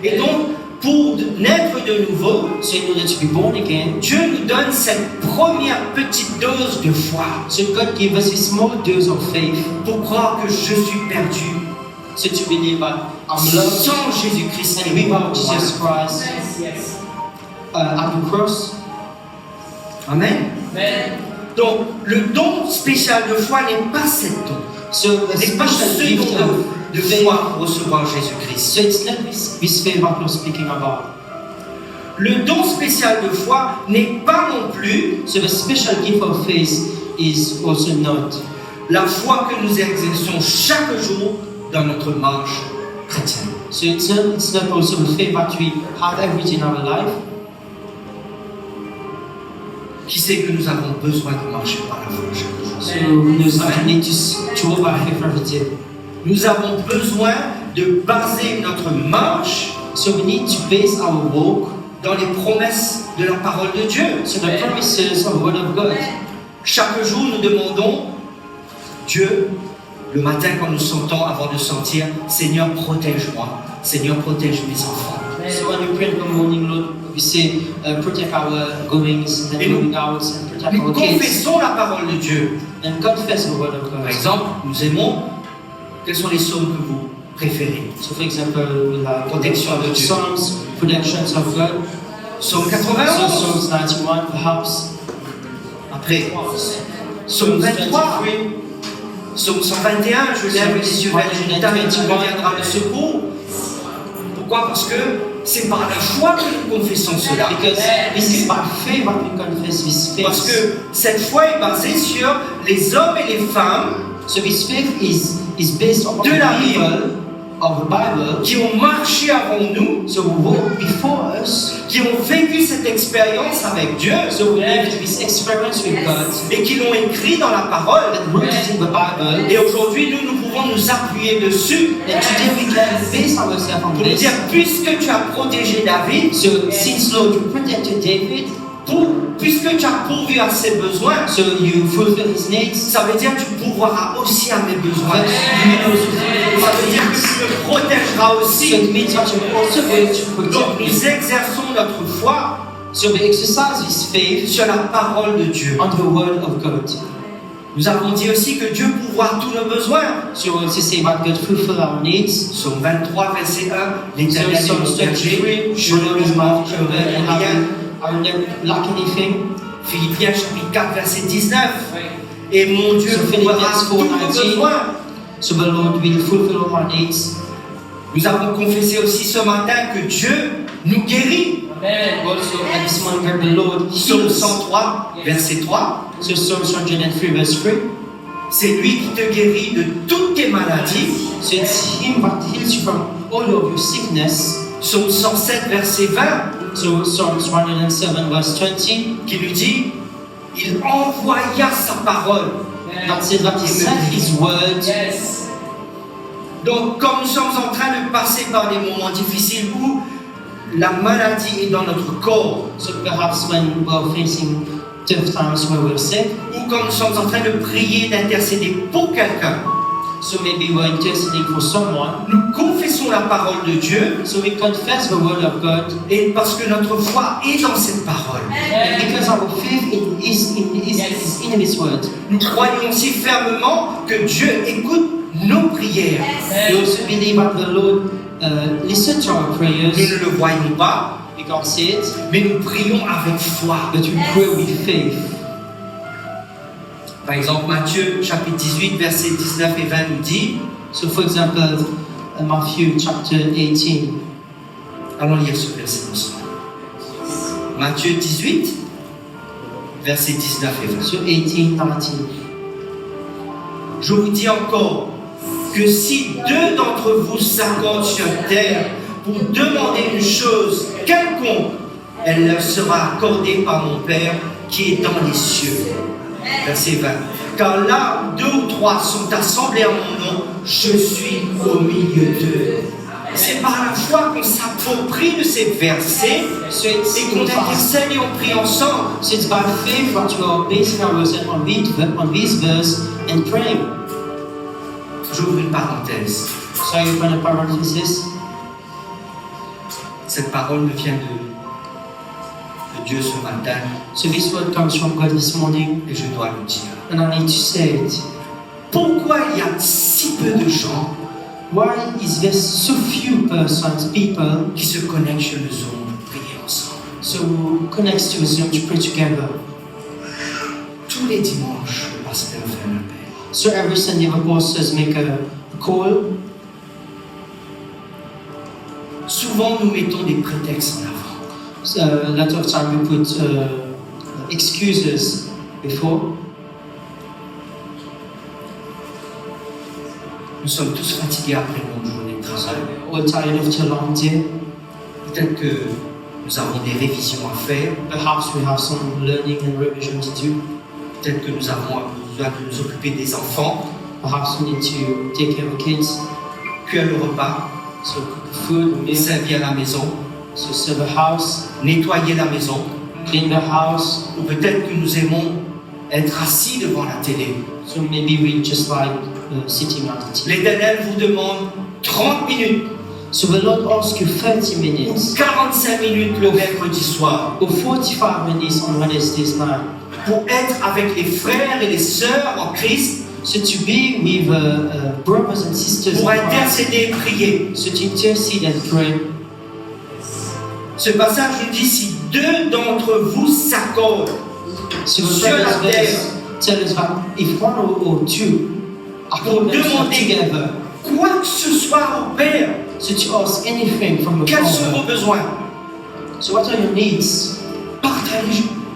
Et donc, pour naître de nouveau, So in order to be born again, Dieu nous donne cette première petite dose de foi so God gave us a small dose of faith, pour croire que je suis perdu so to believe that I'm loved sans Jésus-Christ and qui est without mort pour moi. Jesus Christ at the cross. Amen. Amen. Donc, le don spécial de foi n'est pas cet don. So a N'est pas special ce gift don of de faith. foi pour recevoir Jésus-Christ. So it's not this faith that we're speaking about. Le don spécial de foi n'est pas non plus So the special gift of faith is also not. la foi que nous exerçons chaque jour dans notre marche chrétienne. So it's not also the faith that we have every day in our life. Qui sait que nous avons besoin de marcher par la foi chaque jour? So we need to walk by faith every day. Nous avons besoin de baser notre marche So we need to base our walk dans les promesses de la parole de Dieu. on the promises of the Word of God. Chaque jour, nous demandons, Dieu, le matin quand nous sentons, avant de sortir, Seigneur, protège-moi, Seigneur, protège mes enfants. So when we pray in the morning, Lord, we say, protect our goings and Et nous- going outs and protect Nous our kids confessons la parole de Dieu. and confess the Word of Par God. exemple, nous aimons, quels sont les psaumes que vous préférez? So for example, we have Protection de Dieu. Psalms, protections of God. Psaume So 91. Psalms 91, perhaps. Après, Psaume 23. Psaume 121, je lève les yeux vers les montagnes, tu reviendras le secours. Pourquoi? Parce que c'est par la foi que nous confessons cela. Because this is by faith that we confess this Parce faith. que cette foi est basée sur les hommes et les femmes So this faith is based on De la the people of the Bible. qui ont marché avant nous, So who walked before us. qui ont vécu cette expérience avec Dieu So we lived this experience with God et qui l'ont écrit dans la parole. that rooted in the Bible. Et aujourd'hui, nous pouvons nous appuyer dessus And today we can base ourselves on pour nous this. dire, puisque tu as protégé David, So since Lord you protected David, puisque tu as pourvu à ses besoins, so you fulfill his needs, ça veut dire que tu pourvoiras aussi à mes besoins. but you will also fulfill Ça veut his dire que needs. tu me protégeras So aussi. it means that you will also going to Donc protect me. nous exerçons notre foi So we exercise this faith sur la parole de Dieu. on the word of God. Nous avons dit aussi que Dieu pourvoit tous nos besoins. So we also say that God fulfill our needs. Psaume 23, verset 1, So l'Éternel est Psalms mon berger, 23, je ne manquerai rien. I will never lack anything. Philippiens chapitre 4, verset 19. Et mon Dieu So pourvoira Philippians tous 4, nos 19. besoins. So the Lord will fulfill all our needs. Nous avons confessé aussi ce matin que Dieu nous guérit. Also at this moment the Lord Psaume heals. 103, verset 3. So Psalm 103 verse 3. C'est lui qui te guérit de toutes tes maladies. So it's Him that heals you from all of your sickness. Psaume 107, verset 20, So Psalms 107 verse 20. qui nous dit, il envoya sa parole. That says that He sent His word. Donc, comme nous sommes en train de passer par des moments difficiles où la maladie est dans notre corps, So perhaps when we're facing tough times where we're sick, ou comme nous sommes en train de prier, d'intercéder pour quelqu'un, so maybe we're interceding for someone. nous confessons la parole de Dieu, So we confess the word of God. et parce que notre foi est dans cette parole. And because our faith is in His word. Nous croyons si fermement que Dieu écoute nos prières. We also believe that the Lord listens to our Nous prayers. ne le voyons pas, We can't see it, mais nous prions avec foi. but we pray with faith. Par exemple, Matthieu chapitre 18, versets 19 et 20 nous dit, So for example, Matthew chapter 18. allons lire ce verset ensemble. Matthieu 18, versets 19 et 20. So 18, 19. Je vous dis encore que si deux d'entre vous s'accordent sur terre pour demander une chose quelconque, elle leur sera accordée par mon Père qui est dans les cieux. Verset 20. Car là où deux ou trois sont assemblés en mon nom, je suis au milieu d'eux. C'est par la foi qu'on s'approprie de ces versets So et qu'on intercède et on prie ensemble. So it's by faith that we are basing ourselves on this verse and praying. J'ouvre une parenthèse. So I open a parenthesis. Cette parole me vient de Dieu ce matin So this word comes from God this morning, et je dois le dire. and I need to say it. Pourquoi il y a si peu de gens Why is there so few persons, people, qui se connectent sur le Zoom pour prier ensemble? so connects to Zoom to pray together? Tous les dimanches, le pasteur fait un appel. So every Sunday the pastors make a call. Souvent, nous mettons des prétextes en avant. So a lot of time we put excuses before. Nous sommes tous fatigués après une longue journée de travail. All tired after a long day. Peut-être que nous avons des révisions à faire. Perhaps we have some learning and revision to do. Peut-être que nous avons besoin de nous occuper des enfants. Perhaps we need to take care of kids. Cuire le repas, So cook food, meal, servir la maison, so serve a house, nettoyer la maison. clean the house. Ou peut-être que nous aimons être assis devant la télé. So maybe we just like sitting at the TV. L'Éternel vous demande 30 minutes So the Lord asks you 30 ou minutes 45 minutes le mercredi soir or 45 minutes on Wednesdays night. pour être avec les frères et les sœurs en Christ, So to be with brothers and sisters pour in Christ. intercéder et prier. So to intercede and pray. Ce passage nous dit si deux d'entre vous s'accordent So the sur la brothers terre verse tell us that if one or two are pour called demander together, quoi que ce soit au Père, so to ask anything from the quels sont Father. vos besoins? So what are your needs?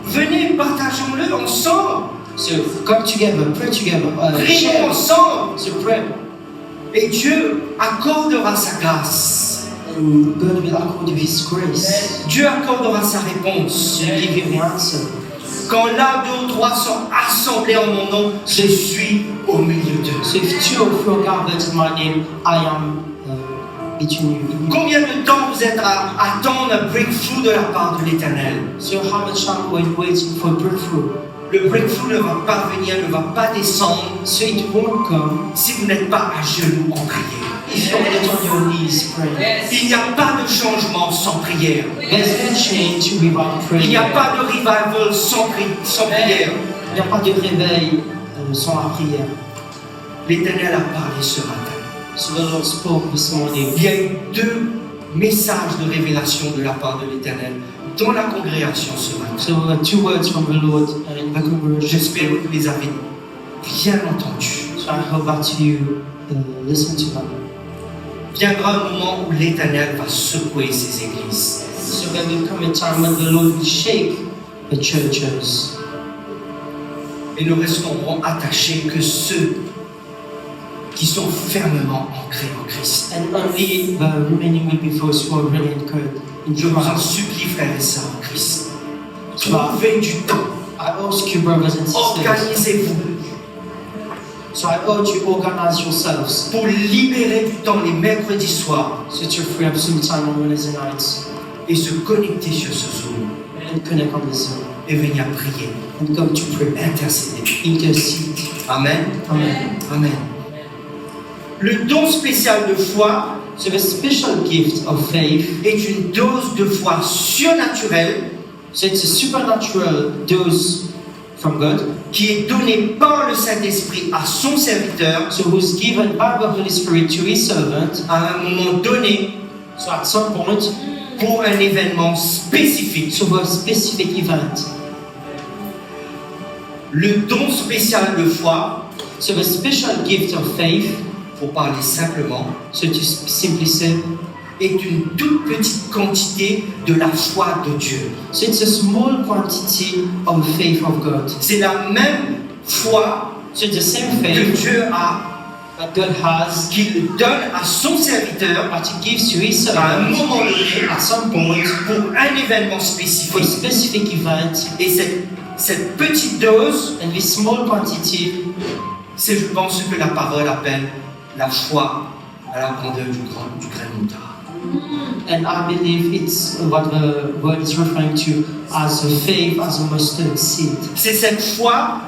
Venez, partageons-le ensemble. So come together, pray together, Prions share. ensemble. So pray. Et Dieu accordera sa grâce. And God will accord you His grace. Dieu accordera sa réponse. To give you the answer. Quand là, deux ou trois sont assemblés en mon nom, je suis au milieu d'eux. So if two or three are gathered in my name, I am between you. Combien de temps vous êtes à attendre un breakthrough de la part de l'Éternel? So how much time were you waiting for breakthrough? Le breakthrough ne va pas venir, ne va pas descendre So it won't come si vous n'êtes pas à genoux en prière. if you're not on your knees praying. Il n'y a pas de changement sans prière. There's no change without Il n'y prayer. a pas de revival sans prière. Il n'y a pas de réveil sans la prière. L'Éternel a parlé ce matin. So the Lord spoke this morning. Il y a eu deux messages de révélation de la part de l'Éternel dans la congrégation ce matin. So two words from the Lord in the congregation. J'espère que vous les avez bien entendus. So I hope that you listen to them. Viendra un moment où l'Éternel va secouer ses églises. So there will come a time when the Lord will shake the churches. Et nous resterons attachés que ceux qui sont fermement ancrés en Christ. And only the remaining will be those who are really anchored in Je vous en Christ. supplie, frères et sœurs en Christ. Wow. Trouvez du temps. I ask you, brothers and sisters, Organisez-vous so I urge you, organize yourselves pour libérer du temps les mercredis soirs so to free up some time on Wednesday nights et se connecter sur ce Zoom and connect on the Zoom et venir prier, and go to pray, intercéder. intercede. Amen. Amen. Amen. Le don spécial de foi So the special gift of faith, est une dose de foi surnaturelle so it's a supernatural dose from God, qui est donnée par le Saint-Esprit à son serviteur so who's given by the Holy Spirit to His servant, à un moment donné so at some point, pour un événement spécifique. so for a specific event. Le don spécial de foi, So the special gift of faith, pour parler simplement, so to simply say, est une toute petite quantité de la foi de Dieu. so it's a small quantity of the faith of God. C'est la même foi So the same que faith Dieu a, that God has, qu'il donne à son serviteur that He gives to His à un servant moment donné at some point pour un événement for a spécifique. specific event, Et cette petite dose, and this small quantity, c'est je pense ce que la parole appelle la foi à la grandeur du grain de moutarde. and I believe it's what the word is referring to as a faith, as a mustard seed. C'est cette foi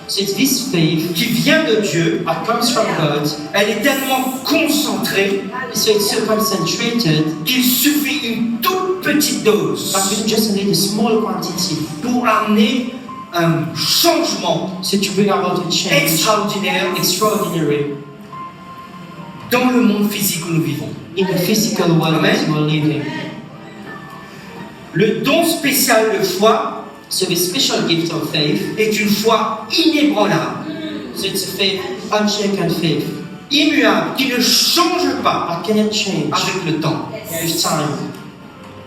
So it's this faith qui vient de Dieu, that comes from God, elle est tellement concentrée so it's so concentrated qu'il suffit une toute petite dose that we just need a small quantity pour amener un changement so to bring about a change extraordinaire extraordinary dans le monde physique où nous vivons. in the physical world Amen. that you are living. Le don spécial de foi So this special gift of faith, est une foi inébranlable, so it's a faith, unshaken faith, immuable, qui ne change pas that cannot change avec le temps. with time.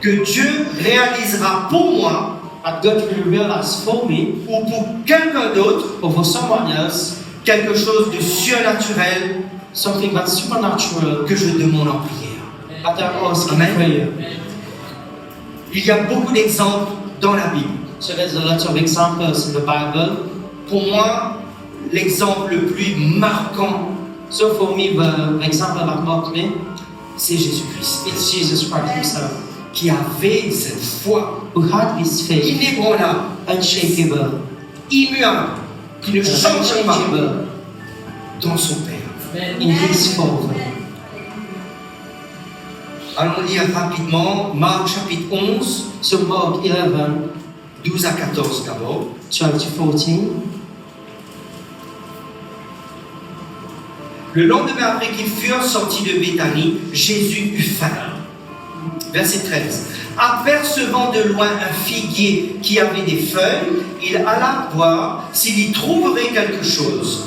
Que Dieu réalisera pour moi That God will realize for me ou pour quelqu'un d'autre or for someone else quelque chose de surnaturel something that's supernatural que je demande en prière. that I ask in Amen. prayer. Il y a beaucoup d'exemples dans la Bible. So there's a lot of examples in the Bible. Pour moi, l'exemple le plus marquant, So for me, the example that marked me, c'est Jésus-Christ, it's Jesus Christ himself, qui avait cette foi who had this faith, inébranlable, unshakable, immuable, qui ne change pas unchangeable dans son Père. in his Father. Allons lire rapidement Marc chapitre 11, So Mark 11, 12 à 14 d'abord. 12 to 14. Le lendemain après qu'ils furent sortis de Béthanie, Jésus eut faim. Verset 13. Apercevant de loin un figuier qui avait des feuilles, il alla voir s'il y trouverait quelque chose.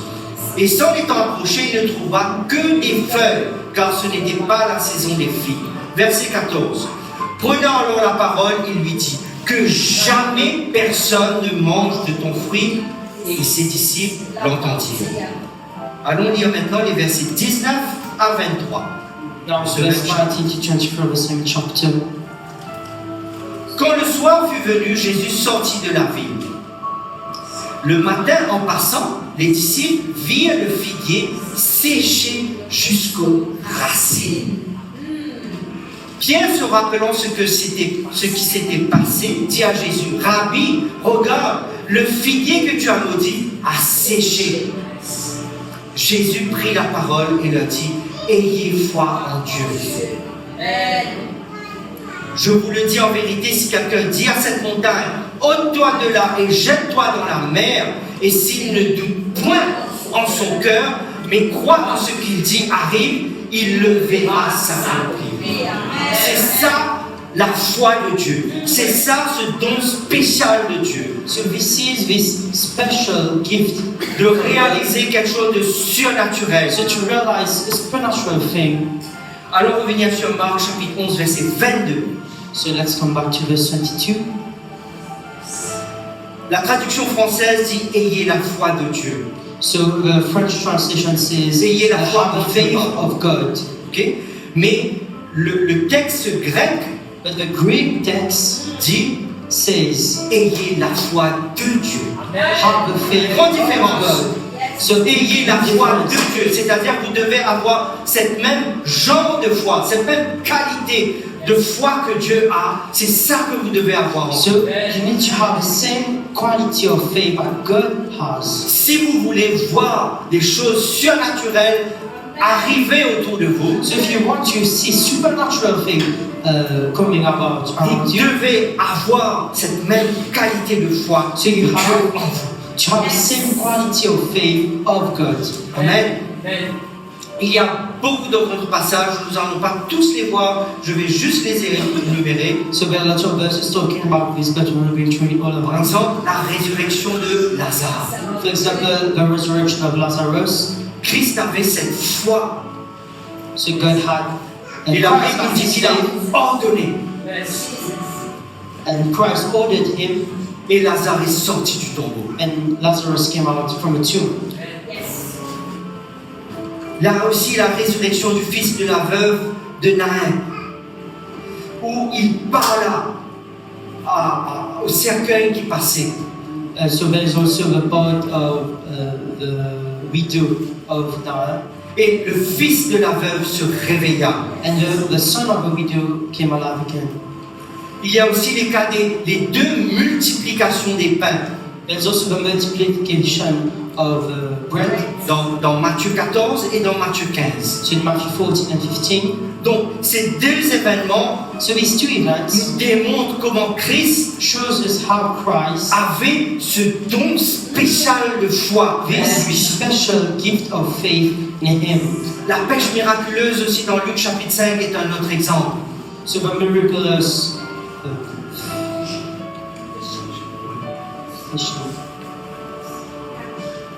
Et s'en étant approché, il ne trouva que des feuilles, car ce n'était pas la saison des figues. Verset 14. Prenant alors la parole, il lui dit, que jamais personne ne mange de ton fruit. Et ses disciples l'entendirent. Allons lire maintenant les versets 19 à 23. Now, verse 19 to 24, the same chapter. Quand le soir fut venu, Jésus sortit de la ville. Le matin, en passant, les disciples virent le figuier séché jusqu'aux racines. Pierre, se rappelant ce qui s'était passé, dit à Jésus, Rabbi, regarde, le figuier que tu as maudit a séché. Jésus prit la parole et leur dit, ayez foi en Dieu. Je vous le dis en vérité, si quelqu'un dit à cette montagne, ôte-toi de là et jette-toi dans la mer, et s'il ne doute point en son cœur, mais croit que ce qu'il dit arrive, il le verra s'accomplir. C'est ça la foi de Dieu. C'est ça ce don spécial de Dieu. So this is this special gift De réaliser quelque chose de surnaturel. so to realize a supernatural thing. Alors revenir sur Marc chapitre 11 verset 22. So let's come back to verse 22. La traduction française dit ayez la foi de Dieu. So the French translation says, Ayez la foi have en the faith Dieu. of God. Ok? Mais le texte grec But the Greek text dit says, ayez la foi de Dieu. have the faith Grande of différence. God. So Ayez la foi de Dieu, c'est-à-dire que vous devez avoir cette même genre de foi, cette même qualité de foi que Dieu a. C'est ça que vous devez avoir. So you need to have the same quality of faith that God has. Si vous voulez voir des choses surnaturelles arriver autour de vous, So if you want to see supernatural thing coming about around vous you, devez avoir cette même qualité de foi So de you Dieu have en vous. to have the same quality of faith of God. Amen. Il y a beaucoup d'autres passages, nous n'allons pas tous les voir, je vais juste les énumérer. So there are lots of verses talking about this, but we're not going to read all of Par them. exemple, la résurrection de Lazare. For example, the resurrection of Lazarus. Christ avait cette foi. So God had, and Et la Christ Bible had dit his qu'il a faith, ordonné. and Christ ordered him, Et Lazare est sorti du tombeau. and Lazarus came out from a tomb. Là aussi, la résurrection du fils de la veuve de Naïm, où il parla au cercueil qui passait. So there is also the part of the widow of Naam, Et le fils de la veuve se réveilla. and the son of the widow came alive again. Il y a aussi les deux multiplications des pains. There's also the multiplication of bread. Dans Matthieu 14 et dans Matthieu 15. So in Matthew 14 and 15. Donc, ces deux événements So these two events nous démontrent comment Christ shows us how Christ avait ce don spécial de foi en has lui. this special gift of faith in him. La pêche miraculeuse aussi dans Luc chapitre 5 est un autre exemple. So the miraculous fishing.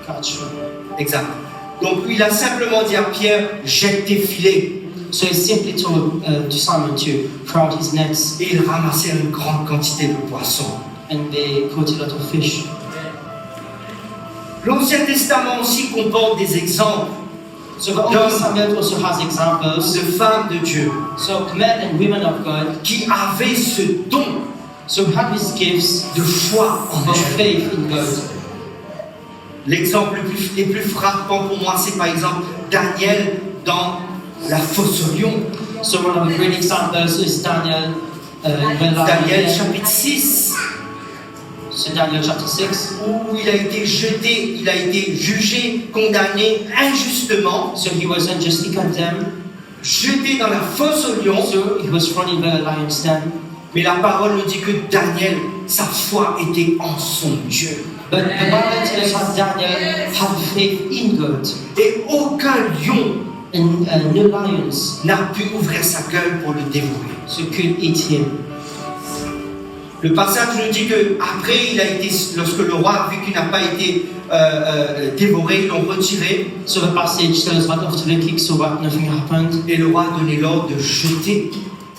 Catch. Exact. Donc il a simplement dit à Pierre, jette tes filets. So he simply told to Simon to throw out his nets, Et il ramassait une grande quantité de poissons. and they caught a lot of fish. L'Ancien Testament aussi comporte des exemples So the Old Testament also has examples. de femmes de Dieu So men and women of God, qui avaient ce don so have these gifts de foi en of Dieu. faith in God. L'exemple les plus frappants pour moi, c'est par exemple Daniel dans la fosse au lion. So one of the great examples is Daniel in the Daniel lion. chapitre 6, So Daniel chapter 6. où il a été jeté, il a été jugé, condamné injustement, So he was unjustly condemned. jeté dans la fosse au lion. So he was thrown in the lion's den. Mais la parole nous dit que Daniel, sa foi était en son Dieu. But the Bible tells us that Daniel had faith in God, Et aucun lion and no lions n'a pu ouvrir sa gueule pour le dévorer. so could eat him. Le passage nous dit que après, lorsque le roi a vu qu'il n'a pas été dévoré, ils l'ont retiré. So the passage tells that after the king saw that nothing happened, Et le roi a donné l'ordre de jeter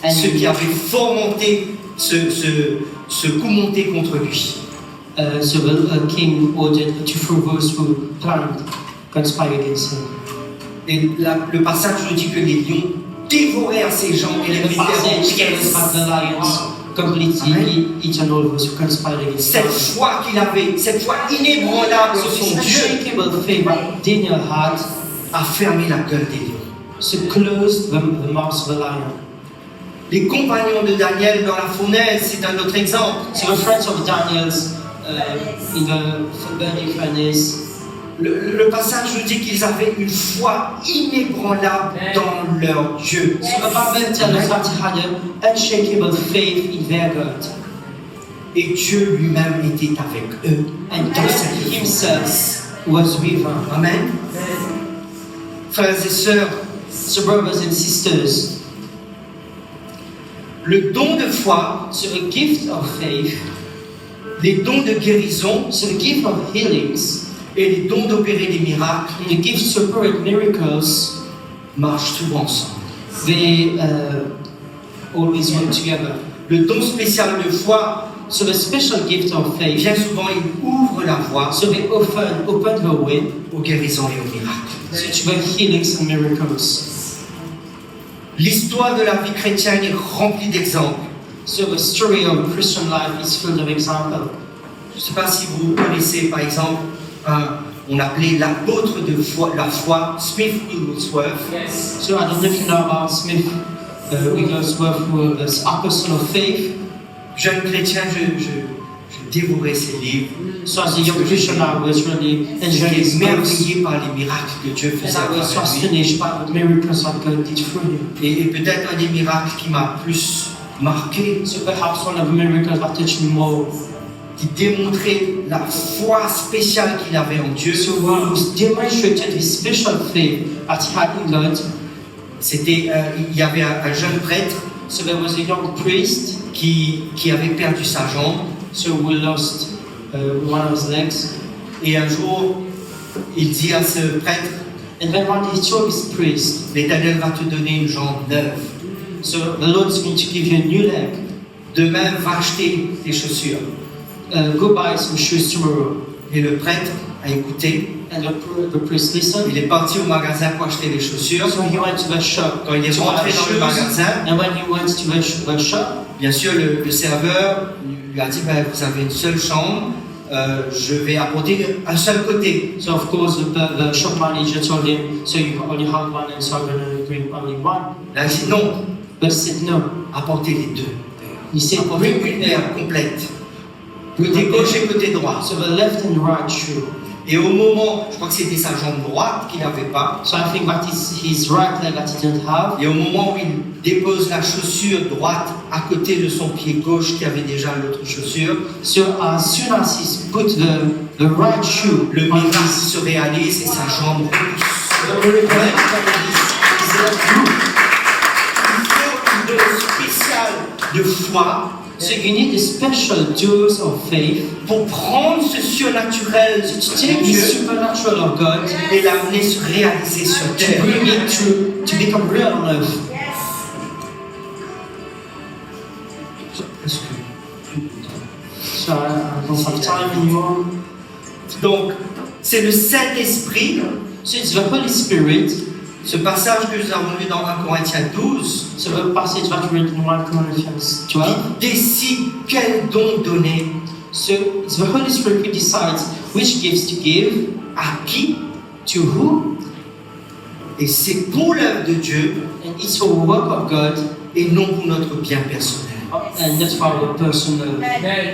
ceux qui avaient fomenté ce coup monté contre lui. so the king ordered to throw those who planned conspire against him. Et le passage nous dit que les lions dévorèrent ces gens et les The mettèrent en passage tells pièces. that the lions completely eaten all those who conspired against Cette him. foi qu'il avait, cette foi inébranlable en So son this Dieu, unshakable faith that Daniel had a fermé la gueule des lions. so closed the mouth of the lion. Les compagnons de Daniel dans la fournaise, c'est un autre exemple. So the friends of Daniel's in the burning furnace. Le passage nous dit qu'ils avaient une foi inébranlable dans leur Dieu. So the Bible tells us that he had an unshakable faith in their God, Et Dieu lui-même était avec eux. and God himself was with them. Amen. Frères et sœurs, So brothers and sisters, le don de foi, so a gift of faith, les dons de guérison so the gift of healings, et les dons d'opérer des miracles and the gift to operate miracles, marchent souvent ensemble. they always work together. Le don spécial de foi, So the special gift of faith, bien souvent, il ouvre la voie so they often open the way aux guérisons et aux miracles. to the healings and miracles. L'histoire de la vie chrétienne est remplie d'exemples. So the story of Christian life is full of examples. Je ne sais pas si vous connaissez, par exemple, on appelait l'apôtre de la foi, Smith Wigglesworth. So I don't know if you know about Smith Wigglesworth, who was apostle of faith. Jeune chrétien, je dévorais ses livres. So as a young Christian, I was really enjoying his J'étais books, émerveillé par les miracles que Dieu faisait and I à was travers lui. astonished by the miracles that God did through him. Et peut-être un des miracles qui m'a plus marqué, So perhaps one of the miracles that touched me more, qui démontrait la foi spéciale qu'il avait en Dieu, so who demonstrated his special faith that he had in God. c'était, il y avait un jeune prêtre So there was a young priest, qui avait perdu sa jambe. so who lost one of his legs. Et un jour, il dit à ce prêtre, And then one day he told his priest, l'Éternel va te donner une jambe neuve. so the Lord is going to give you a new leg. Demain, va acheter tes chaussures. Go buy some shoes tomorrow. Et le prêtre a écouté. And the priest listened. Il est parti au magasin pour acheter les chaussures. So he went to the shop. Quand il est to buy rentré the dans le shoes. magasin, And when he went to the shop, bien sûr, le serveur lui a dit, ben, vous avez une seule chambre, je vais apporter un seul côté. so of course the shop manager told him, so you only have one, and so I'm going to bring only one. Là, il dit, non, But he said no. apportez les deux. He said Apportez bring une them. paire complète. Côté gauche et côté droit. So the left and right shoe. Et au moment, je crois que c'était sa jambe droite qu'il n'avait pas, So I think that is his right leg that he didn't have. et au moment où il dépose la chaussure droite à côté de son pied gauche qui avait déjà l'autre chaussure, So as soon as he put the right shoe le on miracle his se réalise et sa jambe repousse. the miracle his leg grew. Il faut une dose spéciale de foi So you need a special dose of faith pour prendre ce surnaturel to de take the Dieu supernatural of God et l'amener se réaliser sur to terre. bring it to become real on earth. So I don't have time anymore. Donc, c'est le Saint-Esprit. So it's the Holy Spirit. Ce passage que nous avons lu dans 1 Corinthiens 12, So the passage that we read in 1 Corinthians 12. qui décide quel don donner, So it's the Holy Spirit who decides which gifts to give, à qui, to who, et c'est pour l'œuvre de Dieu and it's for the work of God et non pour notre bien personnel. and not for our personal.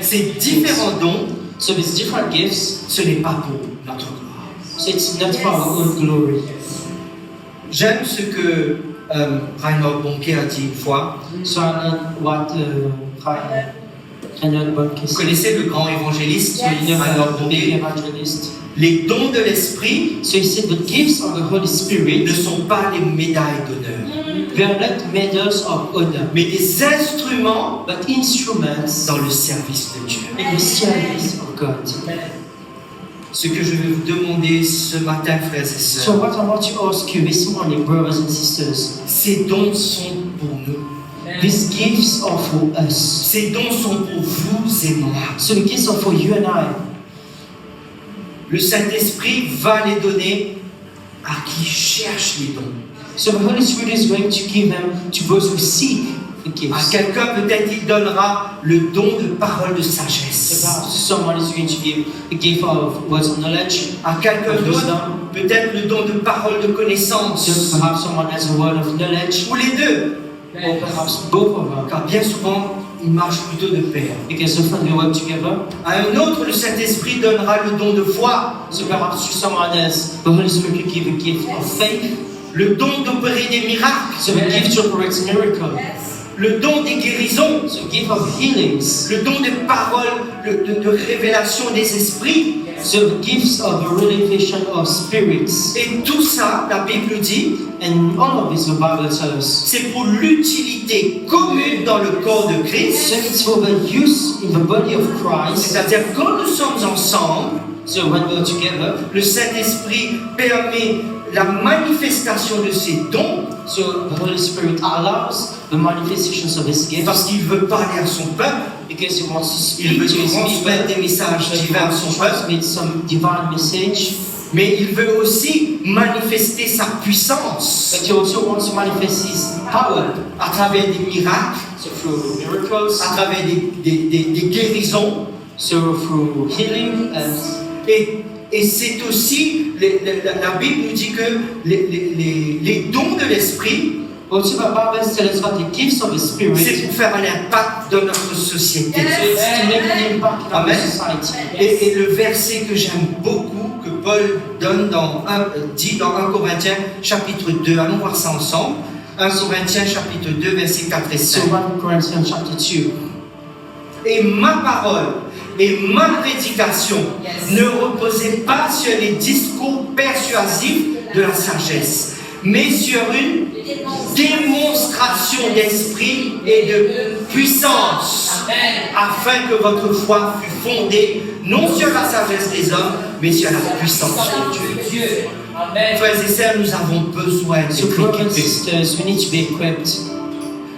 Ces différents dons, So these different gifts, ce n'est pas pour notre gloire. so it's not for our own glory. J'aime ce que Reinhard Bonnke a dit une fois. So I learned what Reinhard Bonnke Vous said. connaissez le grand évangéliste So you know Reinhard the big Bonnke. evangelist. Les dons de l'esprit So he said the gifts of the Holy ne Spirit, sont pas des médailles d'honneur, they are not medals of honor, mais des instruments but instruments dans le service de Dieu. in the service of God. Ce que je vais vous demander ce matin, frères et So sœurs, what I want to ask you this morning, brothers and sisters, ces dons sont pour nous. these gifts are for us. Ces dons sont pour vous et moi. So the gifts are for you and I. Le Saint-Esprit va les donner à qui cherche les dons. So the Holy Spirit is going to give them to those who seek the À gifts. quelqu'un, peut-être, il donnera le don de parole de sagesse. Someone is going to give the gift of words of knowledge. À quelqu'un d'autre, peut-être le don de parole de connaissance. So perhaps someone has a word of knowledge, Ou les deux. or perhaps both of them. Car bien souvent, ils marchent plutôt de pair. Because often they work together. À un autre, le Saint-Esprit donnera le don de foi, So perhaps to someone else, the Holy Spirit will give a gift of faith. le don d'opérer des miracles, So a gift to operate miracles. le don des guérisons, So a gift of healings. le don des paroles, de révélation des esprits. So the gifts of the revelation of spirits. Et tout ça, la Bible dit, And all of this the Bible tells us. c'est pour l'utilité commune dans le corps de Christ. So it's for the use in the body of Christ. C'est-à-dire quand nous sommes ensemble, So when we're together, le Saint-Esprit permet la manifestation de ces dons so the Holy Spirit allows the manifestations of His parce gifts qu'il veut parler à son peuple, because He wants to il speak veut to His transmettre people. des messages He divins à wants son to peuple, transmit some divine message, mais il veut aussi manifester sa puissance but He also wants to manifest His power. à travers des miracles, So through miracles, à travers des guérisons. so through healing, and Et c'est aussi, la Bible nous dit que les dons de l'Esprit, also the Bible tells us that the gifts of the Spirit, c'est pour faire un impact dans notre société. so it's to make an impact in our Amen. society. Et le verset que j'aime beaucoup, que Paul dit dans 1 Corinthiens chapitre 2, allons voir ça ensemble. 1 Corinthiens chapitre 2, versets 4 et 5. So 1 Corinthians chapter 2. Et ma parole et ma prédication ne reposaient pas sur les discours persuasifs de la sagesse, mais sur une démonstration d'esprit et de puissance, afin que votre foi fût fondée non sur la sagesse des hommes, mais sur la puissance de Dieu. Frères et sœurs, nous avons besoin So d'être brothers and équipés. sisters, we need to be equipped.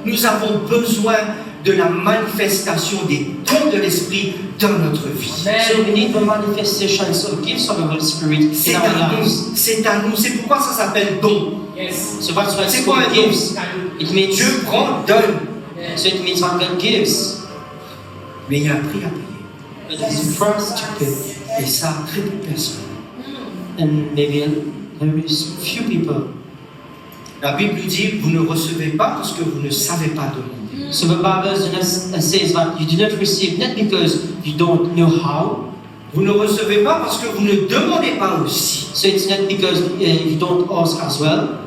Nous avons besoin de la manifestation des dons de l'Esprit dans notre vie. So we need the manifestations of gifts of the Holy Spirit C'est in our à nous, lives. c'est à nous. C'est pourquoi ça s'appelle don. So that's why it's C'est quoi called un don? gifts. It means, Dieu prend, donne, so it means that God gives, mais il y a un prix à payer. but there's a price to pay. Et ça, très peu de personnes. And maybe there is few people. La Bible dit, vous ne recevez pas parce que vous ne savez pas demander. So the Bible says that you do not receive not because you don't know how. Vous ne recevez pas parce que vous ne demandez pas aussi. So it's not because you don't ask as well.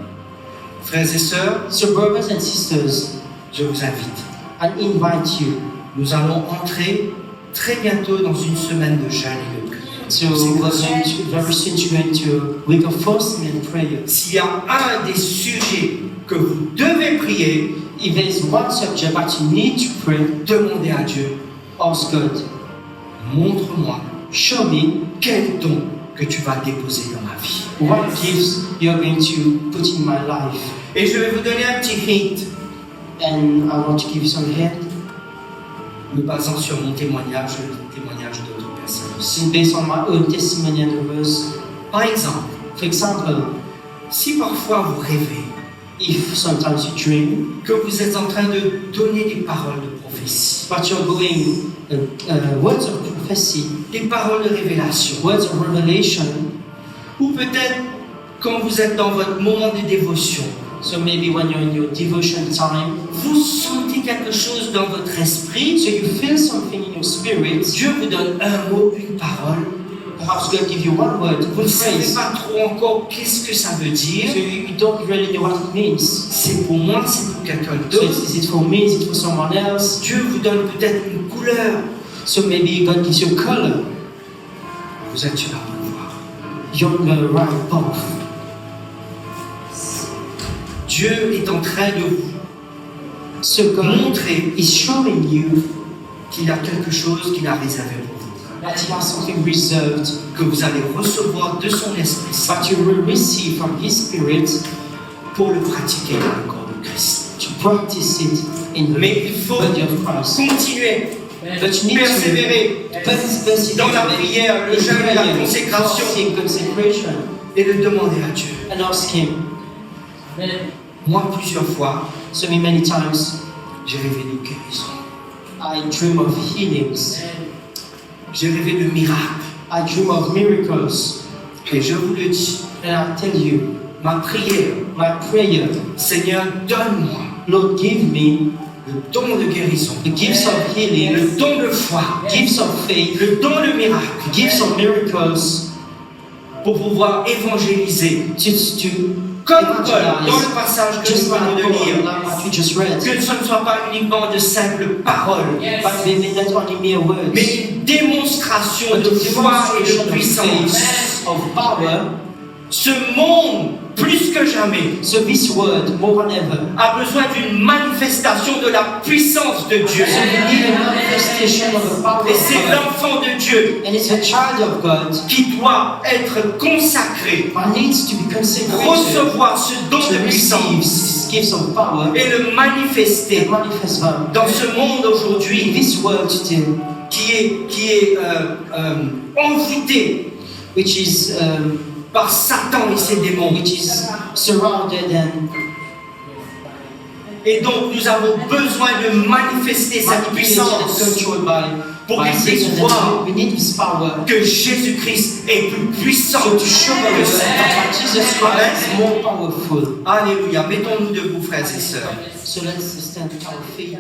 Frères et sœurs, So brothers and sisters, je vous invite. I invite you. Nous allons entrer très bientôt dans une semaine de jeûne et de prière. So we're going to very soon to go into a week of fasting and prayer. S'il y a un des sujets que vous devez prier, If there is one subject that you need to pray, demandez à Dieu, ask God, montre-moi show me quel don que tu vas déposer dans ma vie. what gifts you're going to put in my life. Et je vais vous donner un petit hint, And I want to give you some hint. me basant sur mon témoignage et le témoignage d'autres personnes aussi. It's based on my own testimony and others. Par exemple, For example, si parfois vous rêvez if sometimes you dream, que vous êtes en train de donner des paroles de prophétie, but you're going words of prophecy, des paroles de révélation, words of revelation, ou peut-être quand vous êtes dans votre moment de dévotion, so maybe when you're in your devotion time, vous sentez quelque chose dans votre esprit, so you feel something in your spirit, Dieu vous donne un mot, une parole, perhaps God give you one word, vous one ne savez phrase, pas trop encore qu'est-ce que ça veut so dire, you don't really know what it means. c'est pour moi, c'est pour quelqu'un So d'autre. is it for me, is it for someone else? Dieu vous donne peut-être une couleur, So maybe God gives you a color, vous êtes sur la bonne voie. you're on the right path. Dieu est en train de vous So God montrer is showing you qu'il a quelque chose qu'il a réservé pour vous, that He has something reserved que vous allez recevoir de son Esprit Saint that you will receive from His Spirit pour le pratiquer dans le corps de Christ. to practice it in the Mais il faut body of Christ. continuer, But you need persévérer to persevere dans la prière, le jeûne et la consécration fasting, consecration, et de demander à Dieu. and ask Him. Moi, plusieurs fois, So many times j'ai rêvé de guérison. I dream of healings, J'ai rêvé de miracles. I dream of miracles, Et je vous le dis, and I tell you, ma prière, my prayer, Seigneur, donne-moi Lord, give me le don de guérison, the gifts of healing, le don de foi, gifts of faith, le don de miracle, gifts of miracles, pour pouvoir évangéliser. to Comme Paul, dans le passage que just nous venons de lire, like what we just read. que ce ne soit pas uniquement de simples paroles, But they may not only mere words, mais une démonstration but de a foi et demonstration de of puissance. faith, of power. Ce monde, plus que jamais, So this word, more than ever, a besoin d'une manifestation de la puissance de Dieu. so we need a manifestation of the power Et of c'est God. l'enfant de Dieu And it's a child of God qui doit être consacré, who needs to be consecrated recevoir ce don to de receive puissance these gifts of power et le manifester and manifest them. dans ce monde In aujourd'hui this world today, qui est envoûté which is par Satan et ses démons. which is surrounded and Et donc nous avons besoin de manifester cette manipulated and puissance controlled by pour qu'ils puissent Satan. voir And we need this power que Jésus-Christ est plus puissant so to show que us Satan. that Jesus Christ is more powerful. Alléluia. Mettons-nous debout, frères et sœurs. So let's stand our feet.